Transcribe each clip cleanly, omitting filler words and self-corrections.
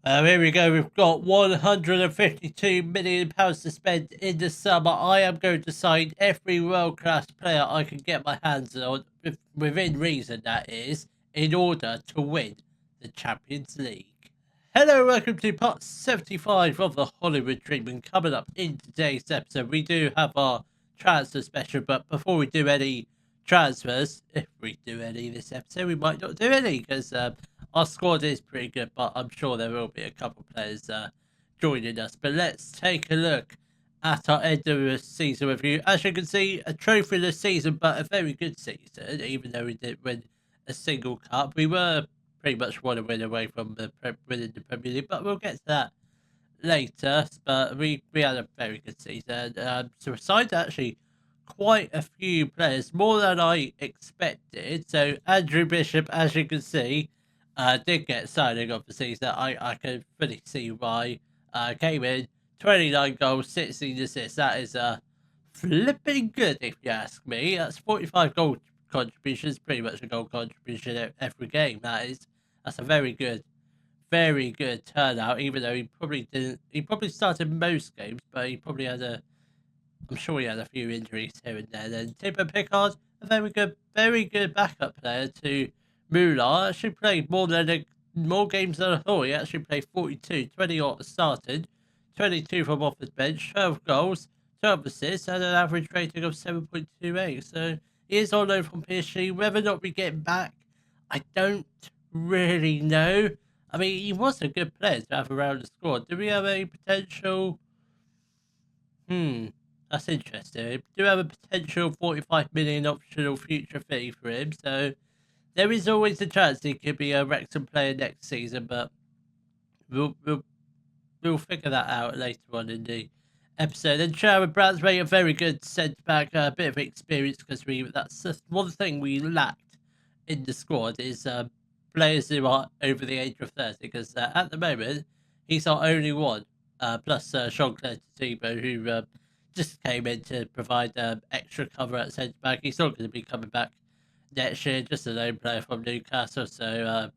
Here we go. We've got £152 million to spend in the summer. I am going to sign every world-class player I can get my hands on, within reason that is, in order to win the Champions League. Hello, welcome to part 75 of the Hollywood Dream. And coming up in today's episode, we do have our transfer special. But before we do any transfers, if we do any this episode, we might not do any because our squad is pretty good. But I'm sure there will be a couple of players joining us. But let's take a look at our end of the season review. As you can see, a trophy-less season, but a very good season, even though we didn't win a single cup. We were pretty much one win away from winning the Premier League, but we'll get to that later. But we had a very good season. So we signed actually quite a few players, more than I expected. So Andrew Bishop, as you can see, did get signing of the season. I can fully see why. Came in 29 goals, 16 assists. That is flipping good, if you ask me. That's 45 goal contributions, pretty much a goal contribution every game. That's a very good turnout. Even though he probably started most games, but he probably I'm sure he had a few injuries here and there. Then Timber Pickard, a very good backup player to Muller. Actually played more games than I thought. He actually played 42, 20 started, 22 from off the bench, 12 goals, 12 assists, and an average rating of 7.28. So he is on loan from PSG. Whether or not we get him back, I don't really know. I mean, he was a good player to have around the squad. Do we have a potential? That's interesting. We do have a potential 45 million optional future fee for him. So there is always a chance he could be a Wrexham player next season, but we'll figure that out later on in the episode. And Sharon Bransway, a very good centre back, a bit of experience because that's just one thing we lacked in the squad is players who are over the age of 30, because at the moment he's our only one, plus Jean-Claude Tebow, who just came in to provide extra cover at centre back. He's not going to be coming back next year, just a lone player from Newcastle, so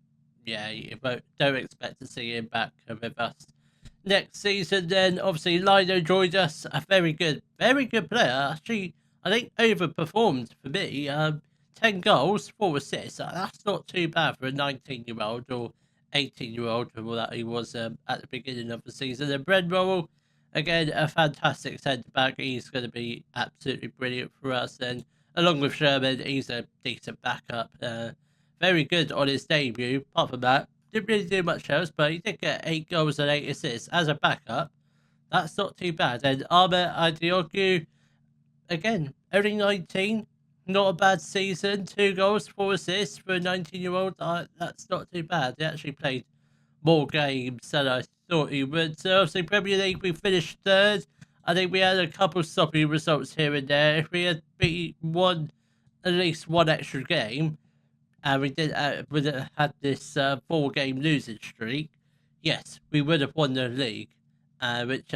yeah, you don't expect to see him back with us next season. Then obviously Lino joined us, a very good player. Actually, I think overperformed for me. 10 goals, 4 assists. That's not too bad for a 19-year-old or 18-year-old that he was at the beginning of the season. And Brent Morrell, again, a fantastic centre-back. He's going to be absolutely brilliant for us. And along with Sherman, he's a decent backup. Very good on his debut. Apart from that, didn't really do much else, but he did get 8 goals and 8 assists as a backup. That's not too bad. And Ahmed Adiogu, again, only 19. Not a bad season. 2 goals, 4 assists for a 19-year-old. That's not too bad. He actually played more games than I thought he would. So obviously Premier League, we finished third. I think we had a couple sloppy results here and there. If we had at least one extra game, and we would have had this 4-game losing streak, yes, we would have won the league, which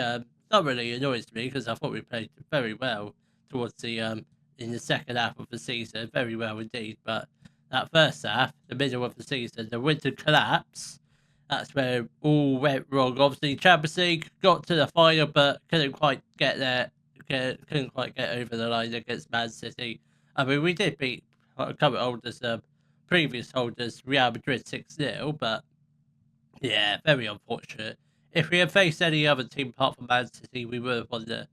thoroughly annoys me because I thought we played very well towards the in the second half of the season, very well indeed. But that first half, the middle of the season, the winter collapse, that's where it all went wrong. Obviously, Champions League got to the final, but couldn't quite get there. Couldn't quite get over the line against Man City. I mean, we did beat a couple of holders, previous holders, Real Madrid 6-0, but yeah, very unfortunate. If we had faced any other team apart from Man City, we would have won the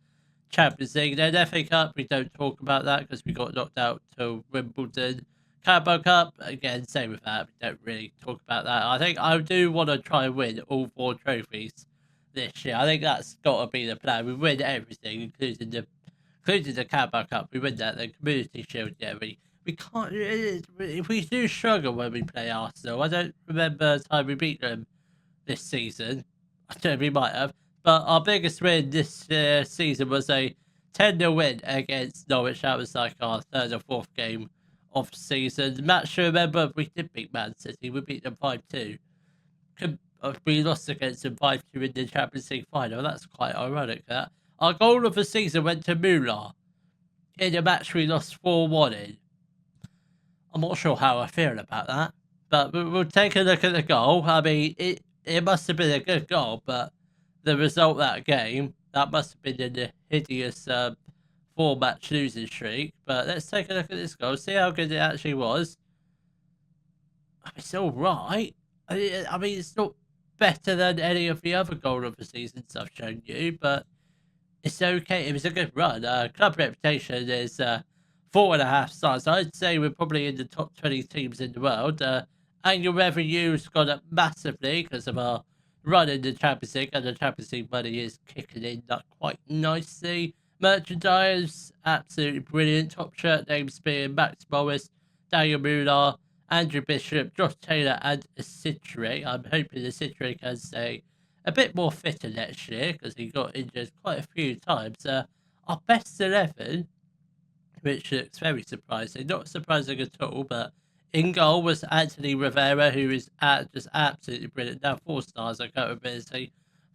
Champions League. Then FA Cup, we don't talk about that because we got knocked out to Wimbledon. Carabao Cup, again, same with that. We don't really talk about that. I think I do want to try and win all 4 trophies this year. I think that's got to be the plan. We win everything, including the Carabao Cup. We win that. The Community Shield, yeah, we can't. If we do struggle when we play Arsenal, I don't remember the time we beat them this season. I don't know, we might have. But our biggest win this season was a 10-0 win against Norwich. That was like our 3rd or 4th game of the season. The match, remember, we did beat Man City. We beat them 5-2. We lost against them 5-2 in the Champions League final. That's quite ironic, that. Our goal of the season went to Muller in a match we lost 4-1 in. I'm not sure how I feel about that. But we'll take a look at the goal. I mean, it must have been a good goal, but the result that game, that must have been in a hideous 4-match losing streak. But let's take a look at this goal, see how good it actually was. It's all right. I mean, it's not better than any of the other goal of the seasons I've shown you, but it's okay. It was a good run. Club reputation is 4.5 stars. I'd say we're probably in the top 20 teams in the world. Annual revenue's gone up massively because of our run in the Champions League, and the Champions League money is kicking in quite nicely. Merchandise, absolutely brilliant. Top shirt names being Max Morris, Daniel Muller, Andrew Bishop, Josh Taylor, and Asidre. I'm hoping Asidre can stay a bit more fitter next year because he got injured quite a few times. Our best 11, which looks very surprising. Not surprising at all, but in goal was Anthony Rivera, who is just absolutely brilliant. Now 4 stars, accountability,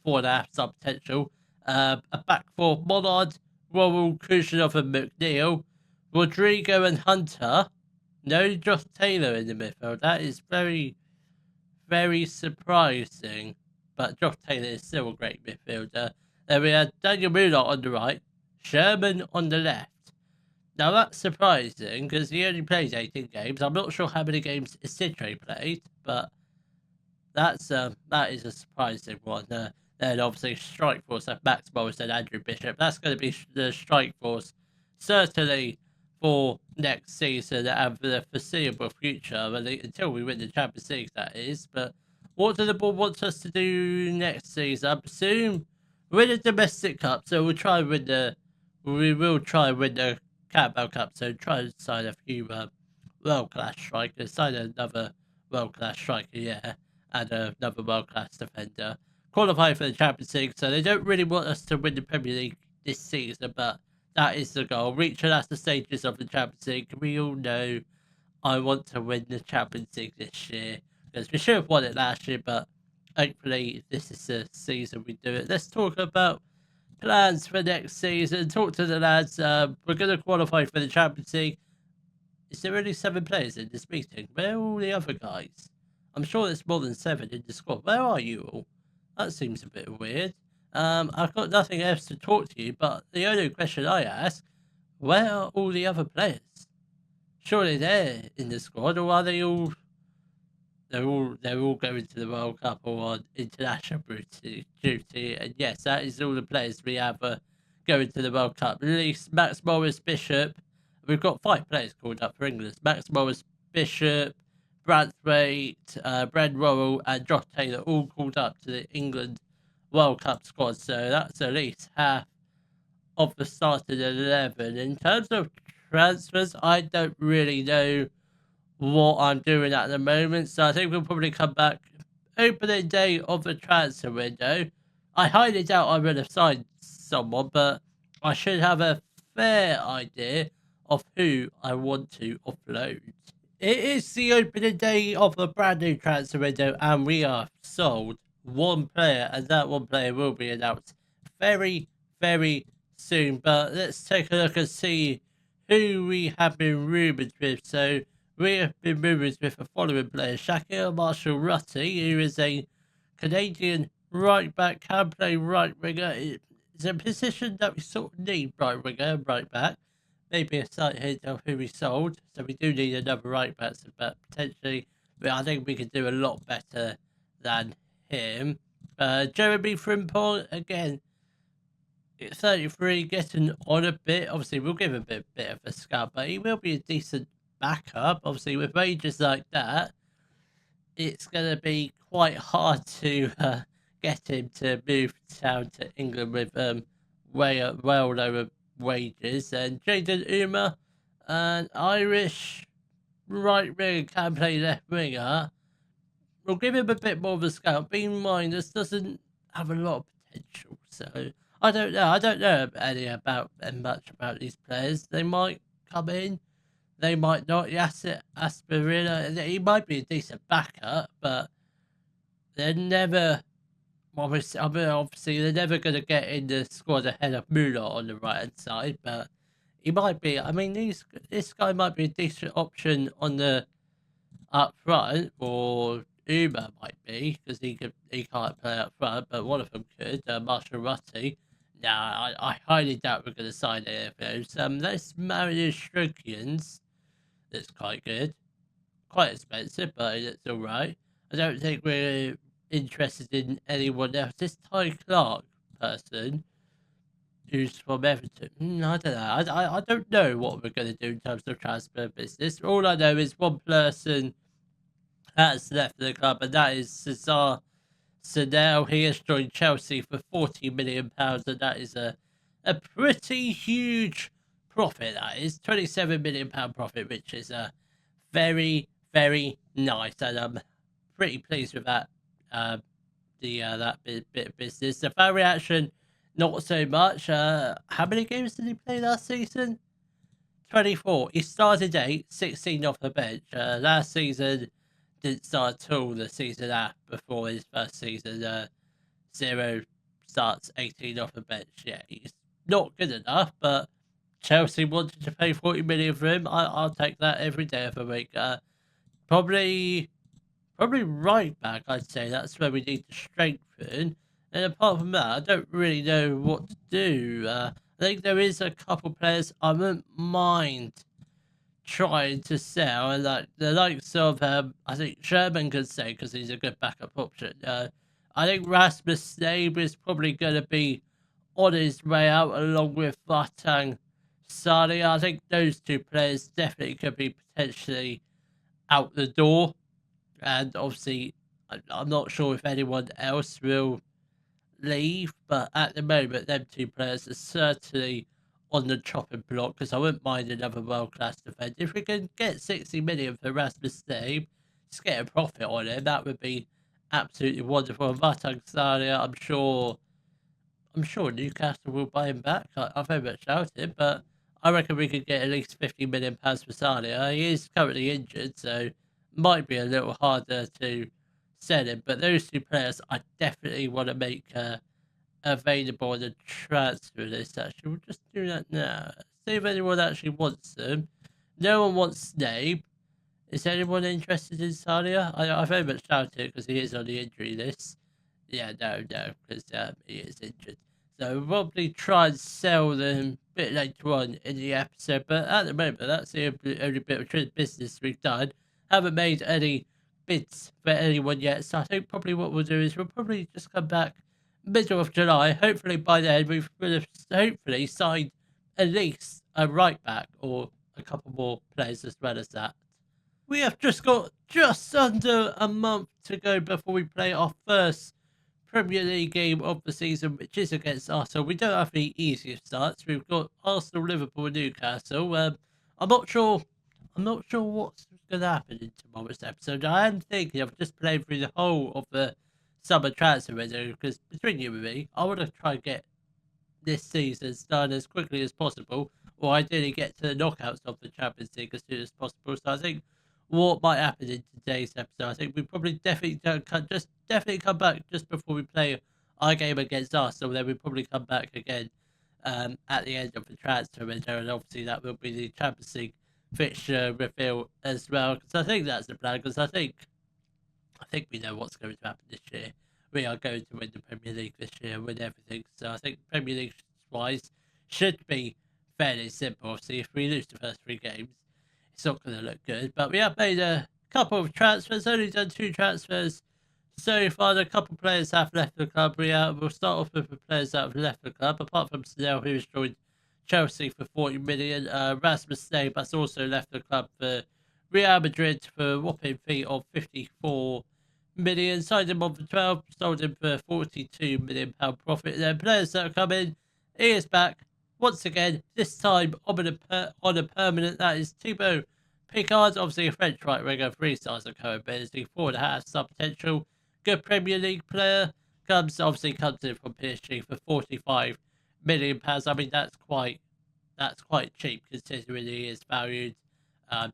4.5 star potential. A back four, Mollard, Worrell, Khrushchev, and McNeil. Rodrigo and Hunter. No Josh Taylor in the midfield. That is very, very surprising. But Josh Taylor is still a great midfielder. Then we had Daniel Muller on the right, Sherman on the left. Now that's surprising because he only plays 18 games. I'm not sure how many games Isidre played, but that is a surprising one. Then obviously strike force have Max Morris and Andrew Bishop. That's going to be the strike force certainly for next season and for the foreseeable future, until we win the Champions League, that is. But what do the board want us to do next season? I presume win a domestic cup, so we will try and win the Carabao Cup. So try and sign a few world-class strikers, sign another world-class striker, yeah, and another world-class defender. Qualify for the Champions League, so they don't really want us to win the Premier League this season, but that is the goal. Reach the latter stages of the Champions League. We all know I want to win the Champions League this year because we should have won it last year, but hopefully this is the season we do it. Let's talk about plans for next season. Talk to the lads. We're going to qualify for the Champions League. Is there only 7 players in this meeting? Where are all the other guys? I'm sure there's more than 7 in the squad. Where are you all? That seems a bit weird. I've got nothing else to talk to you, but the only question I ask, where are all the other players? Surely they're in the squad, or are they all? They're all going to the World Cup or on international duty. And yes, that is all the players we have going to the World Cup. At least Max Morris, Bishop. We've got 5 players called up for England. Max Morris, Bishop, Branthwaite, Brad Worrell, and Josh Taylor all called up to the England World Cup squad. So that's at least half of the starting 11. In terms of transfers, I don't really know what I'm doing at the moment, so I think we'll probably come back opening day of the transfer window. I highly doubt I would have signed someone, but I should have a fair idea of who I want to offload. It is the opening day of a brand new transfer window, and we are sold 1 player, and that 1 player will be announced very, very soon. But let's take a look and see who we have been rumoured with. So we have been rumoured with the following players: Shaquille Marshall-Rutty, who is a Canadian right back, can play right winger. It's a position that we sort of need, right winger and right back. Maybe a slight hint of who we sold. So we do need another right back, but potentially, I think we could do a lot better than him. Jeremy Frimpong, again, 33, getting on a bit. Obviously, we'll give him a bit of a scout, but he will be a decent backup. Obviously, with wages like that, it's going to be quite hard to get him to move down to England with well lower wages. And Jaden Uma, an Irish right winger, can play left winger. We'll give him a bit more of a scout. Bear in mind, this doesn't have a lot of potential, so I don't know. I don't know much about these players. They might come in, they might not. Yasser Aspirina, he might be a decent backup, but they're never. Obviously, they're never going to get in the squad ahead of Muller on the right hand side, but he might be. I mean, this guy might be a decent option on the up front, or Uma might be because he can't play up front, but one of them could. Marshall Rutty. Nah, I highly doubt we're going to sign any of those. Let's Marius Strokians. That's quite good. Quite expensive, but it's all right. I don't think we're interested in anyone else. This Ty Clark person who's from Everton. I don't know. I don't know what we're going to do in terms of transfer business. All I know is one person has left the club, and that is Cesar. So now he has joined Chelsea for £40 million, and that is a pretty huge profit. That is £27 million profit, which is a very very nice, and I'm pretty pleased with that. That bit of business. The fan reaction, not so much. How many games did he play last season? 24. He started 8, 16 off the bench. Last season didn't start at all the season after before his first season. 0 starts, 18 off the bench. Yeah, he's not good enough, but Chelsea wanted to pay 40 million for him. I'll take that every day of the week. Probably right back, I'd say. That's where we need to strengthen. And apart from that, I don't really know what to do. I think there is a couple players I wouldn't mind trying to sell, and like the likes of I think Sherman could say because he's a good backup option. I think Rasmus Snape is probably going to be on his way out along with Vatang Sani. I think those two players definitely could be potentially out the door, and obviously I'm not sure if anyone else will leave, but at the moment, them two players are certainly on the chopping block because I wouldn't mind another world class defender. If we can get 60 million for Rasmus Snape, just get a profit on it, that would be absolutely wonderful. And Vatang Salia, I'm sure Newcastle will buy him back. I very much doubt it, but I reckon we could get at least £50 million for Salia. He is currently injured, so might be a little harder to sell him. But those two players, I definitely want to make available on the transfer list. Actually, we'll just do that now. See if anyone actually wants them. No one wants Snape. Is anyone interested in Salia? I very much doubt it because he is on the injury list. Yeah, no, because he is injured. So we'll probably try and sell them a bit later on in the episode. But at the moment, that's the only bit of business we've done. Haven't made any bids for anyone yet. So I think probably what we'll do is we'll probably just come back middle of July. Hopefully by then we've hopefully signed at least a right back or a couple more players as well as that. We have just got just under a month to go before we play our first Premier League game of the season, which is against Arsenal. We don't have the easiest starts. We've got Arsenal, Liverpool, Newcastle. I'm not sure. I'm not sure what's going to happen in tomorrow's episode. I am thinking of just playing through the whole of the summer transfer window because between you and me, I want to try and get this season done as quickly as possible, or ideally get to the knockouts of the Champions League as soon as possible. So I think what might happen in today's episode, I think we probably definitely definitely come back just before we play our game against Arsenal. Then we probably come back again at the end of the transfer window, and obviously that will be the Champions League fixture reveal as well. Because I think that's the plan. Because I think we know what's going to happen this year. We are going to win the Premier League this year, win everything. So I think Premier League wise should be fairly simple. Obviously, if we lose the first 3 games, it's not going to look good. But we have made a couple of transfers, only done 2 transfers so far. A couple of players have left the club. We'll start off with the players that have left the club, apart from Snell, who has joined Chelsea for 40 million. Rasmus Snape has also left the club for Real Madrid for a whopping fee of 54 million. Signed him on for 12, sold him for £42 million profit. Then players that are coming, he is back once again, this time on a permanent. That is Thibaut Picard, obviously a French right winger, 3 stars of co-ability, 4.5 star potential, good Premier League player. Comes in from PSG for £45 million. I mean that's quite cheap considering he is valued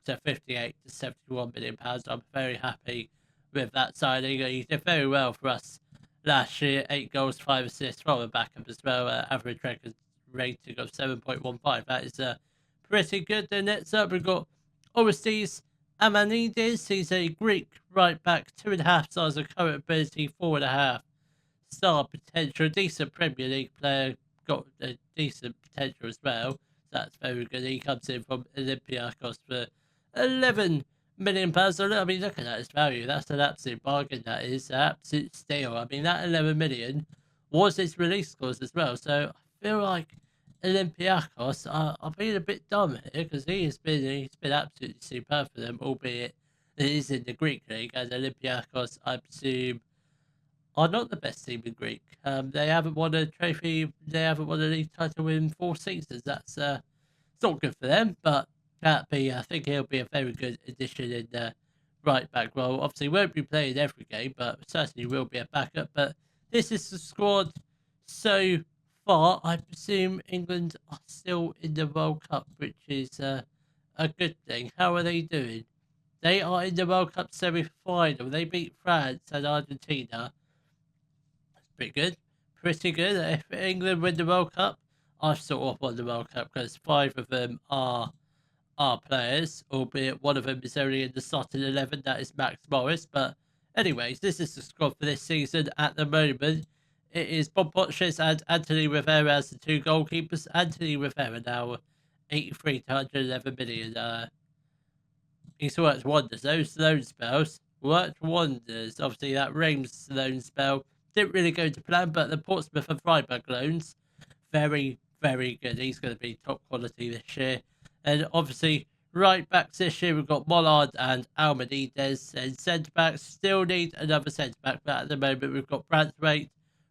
to 58 to 71 million pounds. I'm very happy with that signing. He did very well for us last year. 8 goals, 5 assists from a backup as well. Average record rating of 7.15. That is pretty good. Then next up we've got Orestes Amanides, he's a Greek right back, 2.5 stars of current ability, 4.5 star potential, decent Premier League player, got a decent potential as well. So that's very good. He comes in from Olympiacos for £11 million. I mean, look at that, his value. That's an absolute bargain. That is an absolute steal. I mean, that 11 million was his release clause as well. So I feel like Olympiacos are being a bit dumb here because he's been absolutely superb for them, albeit it is in the Greek league, and Olympiacos, I presume, are not the best team in Greek. They haven't won a trophy. They haven't won a league title in 4 seasons. That's it's not good for them. But I think he'll be a very good addition in the right back role. Obviously, won't be playing every game, but certainly will be a backup. But this is the squad so far. I presume England are still in the World Cup, which is a good thing. How are they doing? They are in the World Cup semi-final. They beat France and Argentina. Pretty good. Pretty good. If England win the World Cup, I sort of won the World Cup because 5 of them are players, albeit one of them is only in the starting 11. That is Max Morris. But anyways, this is the squad for this season at the moment. It is Bob Potches and Anthony Rivera as the 2 goalkeepers. Anthony Rivera now 83 to 111 million. He's worked wonders. Those loan spells worked wonders. Obviously, that Reims loan spell didn't really go to plan, but the Portsmouth and Freiburg loans, very, very good. He's going to be top quality this year. And obviously, right backs this year, we've got Mollard and Almenides. And centre backs still need another centre back, but at the moment, we've got Branthwaite,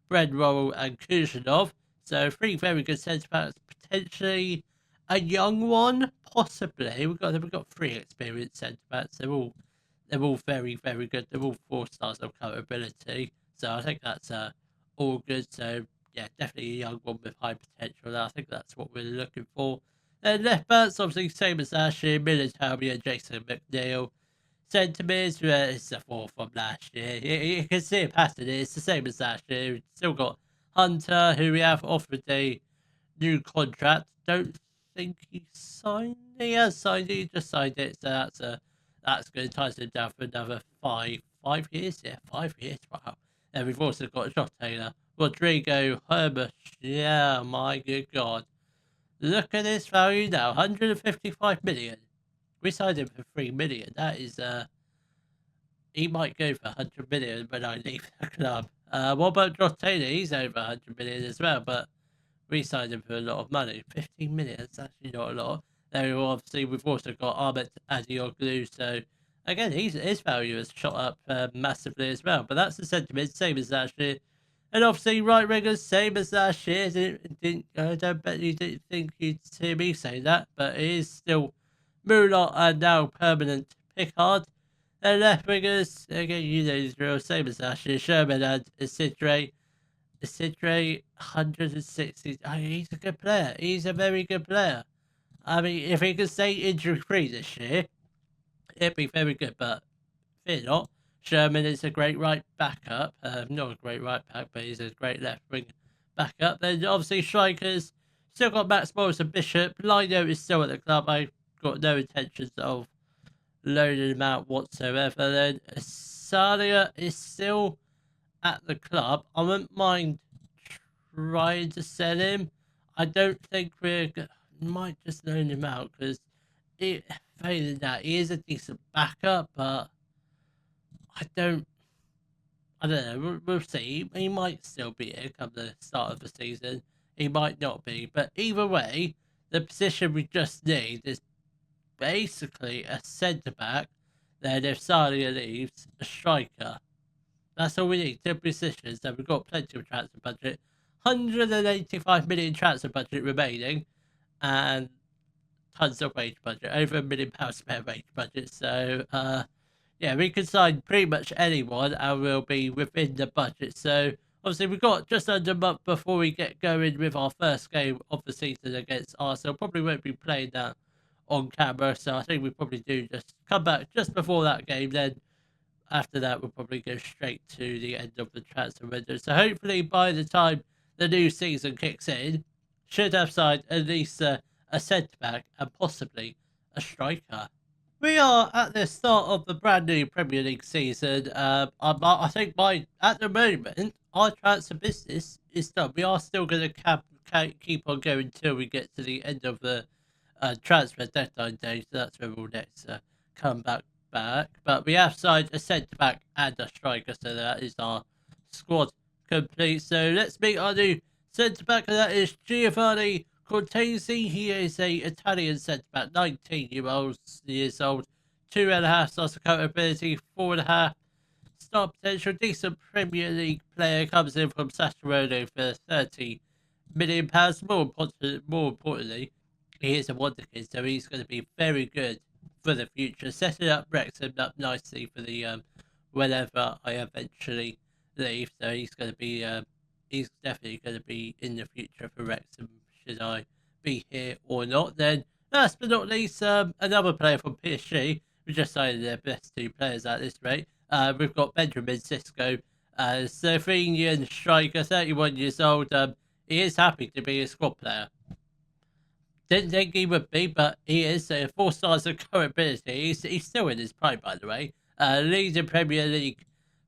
Brent Worrell, and Kuzhinov. So 3 very good centre backs, potentially a young one, possibly. We've got 3 experienced centre backs. They're all very, very good. They're all 4 stars of current ability. So I think that's all good. So yeah, definitely a young one with high potential. I think that's what we're looking for. Then left backs, obviously same as last year. Military and Jason McNeil. Centre mids, it's the 4 from last year. You can see a pattern. It's the same as last year. We've still got Hunter, who we have offered a new contract. Don't think he signed. He has signed it. He just signed it. So that's going to tie him down for another 5 years. Yeah, 5 years. Wow. And we've also got Josh Taylor, Rodrigo Herbush. Yeah, my good God. Look at this value now, 155 million. We signed him for 3 million. That is, he might go for 100 million when I leave the club. What about Josh Taylor? He's over 100 million as well, but we signed him for a lot of money. 15 million, that's actually not a lot. Then obviously, we've also got Ahmet Adioglu, so again, his value has shot up massively as well. But that's the sentiment, same as last year. And obviously, right wingers, same as last year. I don't bet you didn't think you'd hear me say that, but it is still Mulat and now permanent Pickard. And left wingers, again, you know the drill, same as last year. Sherman and Isidre. Isidre, 160. Oh, he's a good player. He's a very good player. I mean, if he can stay injury-free this year, it'd be very good, but fear not. Sherman is a great right backup. Not a great right back, but he's a great left wing backup. Then obviously strikers, still got Max Morris and Bishop. Lino is still at the club. I've got no intentions of loaning him out whatsoever. Then Salia is still at the club. I wouldn't mind trying to sell him. I don't think might just loan him out because failing that, he is a decent backup, but I don't know. We'll see. He might still be here come the start of the season. He might not be, but either way, the position we just need is basically a centre back. Then if Salia leaves, a striker. That's all we need. 2 positions. So we've got plenty of transfer budget. 185 million transfer budget remaining, and tons of wage budget, over £1 million spare wage budget. So, yeah, we can sign pretty much anyone and we'll be within the budget. So, obviously, we've got just under a month before we get going with our first game of the season against Arsenal. Probably won't be playing that on camera, so I think we probably do just come back just before that game. Then, after that, we'll probably go straight to the end of the transfer window. So, hopefully, by the time the new season kicks in, should have signed at least a centre back and possibly a striker. We are at the start of the brand new Premier League season. I think at the moment, our transfer business is done. We are still going to keep on going until we get to the end of the transfer deadline day. So that's when we'll next come back. But we have signed a centre back and a striker, so that is our squad complete. So let's meet our new centre back, and that is Giovanni Cortese. He is a Italian centre back, 19 years old, 2.5 stars of ability, 4.5 star potential, decent Premier League player. Comes in from Sassuolo for £30 million. More importantly, he is a wonder kid, so he's going to be very good for the future. Setting up Wrexham up nicely for the whenever I eventually leave. So he's definitely going to be in the future for Wrexham. Should I be here or not? Then last but not least, another player from PSG. We just signed their best two players at this rate. We've got Benjamin Sisko, Slovenian striker, 31 years old. He is happy to be a squad player. Didn't think he would be, but he is. 4 stars of current ability. He's still in his prime, by the way. Leading Premier League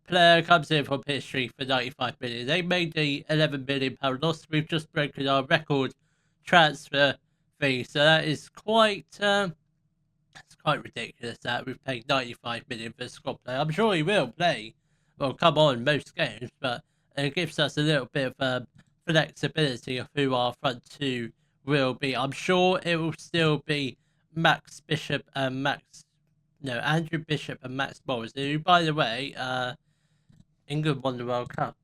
player, comes in from history for 95 million. They made the £11 million loss. We've just broken our record transfer fee, so that is it's quite ridiculous that we've paid 95 million for a squad player. I'm sure he will play, well, come on, most games, but it gives us a little bit of flexibility of who our front two will be. I'm sure it will still be Andrew Bishop and Max Morris, who, by the way, England won the World Cup.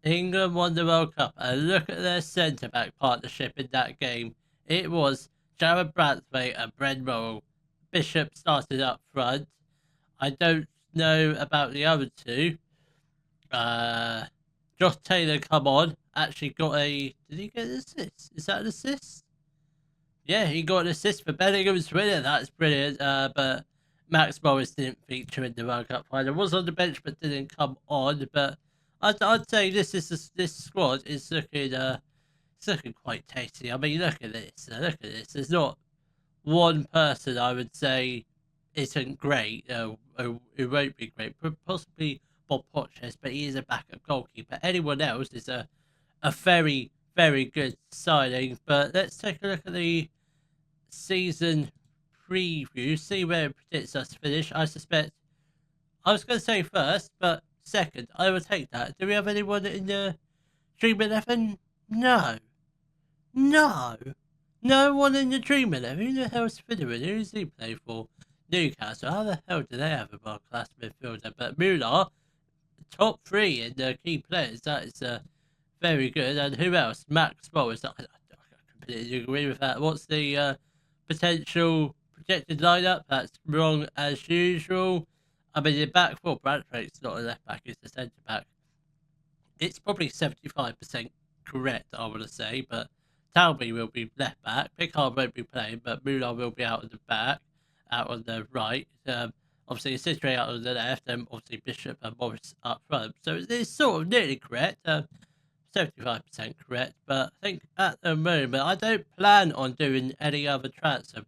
England won the World Cup, and look at their centre back partnership in that game. It was Jared Branthwaite and Bren Morrell. Bishop started up front. I don't know about the other two. Josh Taylor come on. Actually got did he get an assist? Is that an assist? Yeah, he got an assist for Bellingham's winner. That's brilliant. But Max Morris didn't feature in the World Cup final. Was on the bench but didn't come on. But I'd say this squad is looking quite tasty. I mean, look at this. Look at this. There's not one person I would say isn't great, who won't be great, possibly Bob Potches, but he is a backup goalkeeper. Anyone else is a very, very good signing. But let's take a look at the season preview, see where it predicts us to finish. I suspect, I was going to say first, but second, I will take that. Do we have anyone in the Dream 11? No. No. No one in the Dream 11. Who the hell's Finneran? Who does he play for? Newcastle. How the hell do they have a world-class midfielder? But Muller, top 3 in the key players. That is very good. And who else? Max Morris. I completely agree with that. What's the potential projected lineup? That's wrong as usual. I mean, the back four, Bradford's not a left back, it's a centre back. It's probably 75% correct, I want to say, but Talby will be left back. Pickard won't be playing, but Muller will be out on the back, out on the right. Obviously, Sidre out on the left, and obviously Bishop and Morris up front. So it's sort of nearly correct, 75% correct. But I think at the moment, I don't plan on doing any other transfer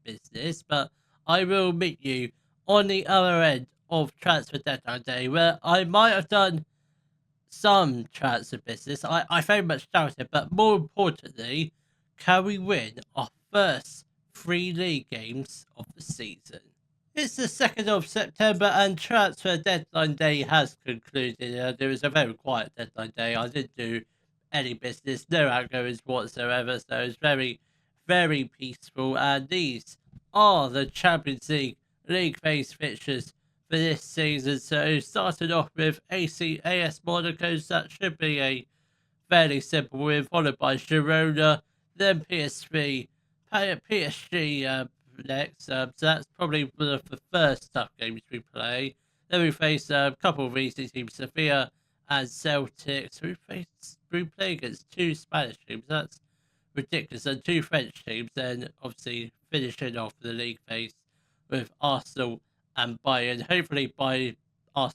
business, but I will meet you on the other end of transfer deadline day, where I might have done some transfer business. I very much doubt it, but more importantly, can we win our first 3 league games of the season? It's the 2nd of September and transfer deadline day has concluded. There was a very quiet deadline day. I didn't do any business, no outgoings whatsoever, so it's very, very peaceful. And these are the Champions League phase fixtures for this season. So starting off with AS Monaco, that should be a fairly simple win, followed by Girona, then PSG next. So that's probably one of the first tough games we play. Then we face a couple of easy teams, Sevilla and Celtic. So we play against 2 Spanish teams. That's ridiculous. And 2 French teams. Then obviously finishing off the league phase with Arsenal and Bayern. Hopefully by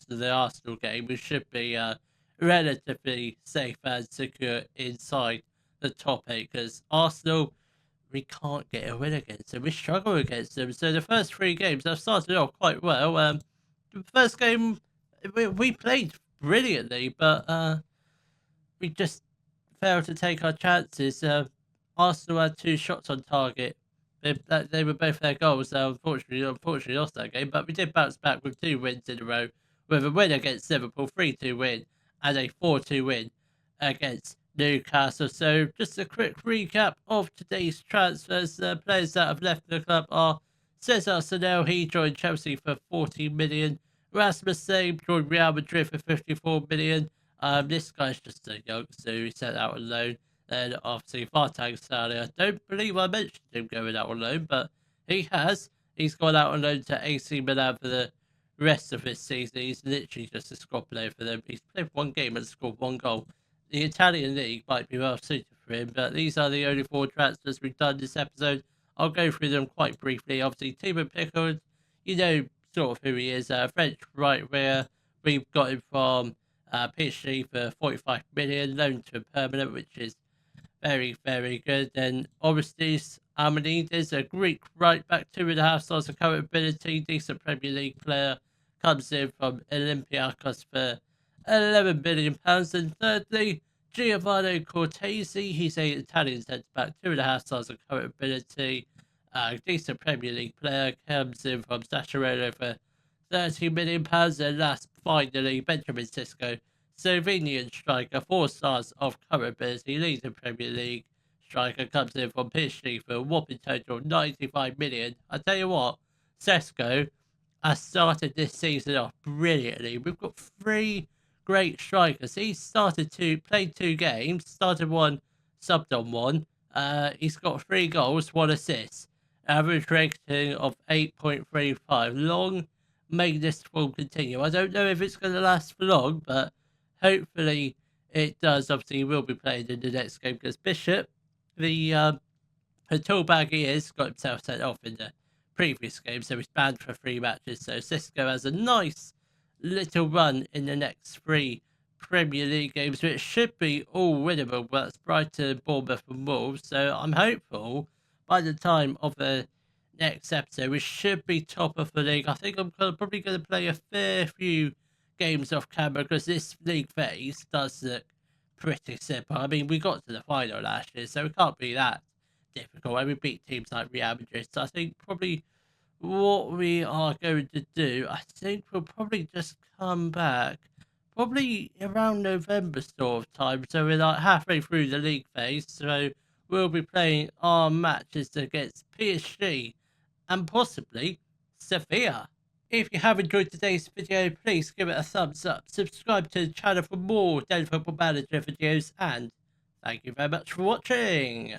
the Arsenal game, we should be relatively safe and secure inside the top 8, because Arsenal, we can't get a win against them. We struggle against them. So the first 3 games, I've started off quite well. The first game, we played brilliantly, but we just failed to take our chances. Arsenal had 2 shots on target. They were both their goals. Unfortunately lost that game, but we did bounce back with 2 wins in a row, with a win against Liverpool, 3-2 win, and a 4-2 win against Newcastle. So just a quick recap of today's transfers. The players that have left the club are Cesar Sanel. He joined Chelsea for 40 million. Rasmus Same joined Real Madrid for 54 million. This guy's just a youngster who sent out on loan. And obviously, Vartang Sally, I don't believe I mentioned him going out on loan, but he has. He's gone out on loan to AC Milan for the rest of this season. He's literally just a squad player for them. He's played 1 game and scored 1 goal. The Italian league might be well suited for him, but these are the only 4 transfers we've done this episode. I'll go through them quite briefly. Obviously, Timo Pickard, you know sort of who he is. French right rear. We've got him from PSG for 45 million, loaned to a permanent, which is very, very good. Then Orestes Armenides, a Greek right back, 2.5 stars of current ability, decent Premier League player, comes in from Olympiacos for £11 million. And thirdly, Giovanni Cortese, he's a Italian centre back, 2.5 stars of current ability, decent Premier League player, comes in from Sassuolo for £30 million. And last, finally, Benjamin Sisko, Slovenian striker, 4 stars of current ability, leads the Premier League striker, comes in from PSG for a whopping total of 95 million. I tell you what, Sesko has started this season off brilliantly. We've got 3 great strikers. He played 2 games, started 1, subbed on 1. He's got 3 goals, 1 assist, average rating of 8.35. Long may this form continue. I don't know if it's going to last for long, but hopefully it does. Obviously, he will be playing in the next game because Bishop, the tall bag he is, got himself sent off in the previous game, so he's banned for 3 matches. So Cisco has a nice little run in the next 3 Premier League games, which should be all winnable. But that's Brighton, Bournemouth, and Wolves. So I'm hopeful by the time of the next episode, we should be top of the league. I think I'm probably going to play a fair few games off camera because this league phase does look pretty simple. I mean, we got to the final last year, so it can't be that difficult. And we beat teams like Real Madrid. So I think probably what we are going to do, I think we'll probably just come back probably around November sort of time. So we're like halfway through the league phase. So we'll be playing our matches against PSG and possibly Sevilla. If you have enjoyed today's video, please give it a thumbs up, subscribe to the channel for more Daily Football Manager videos, and thank you very much for watching.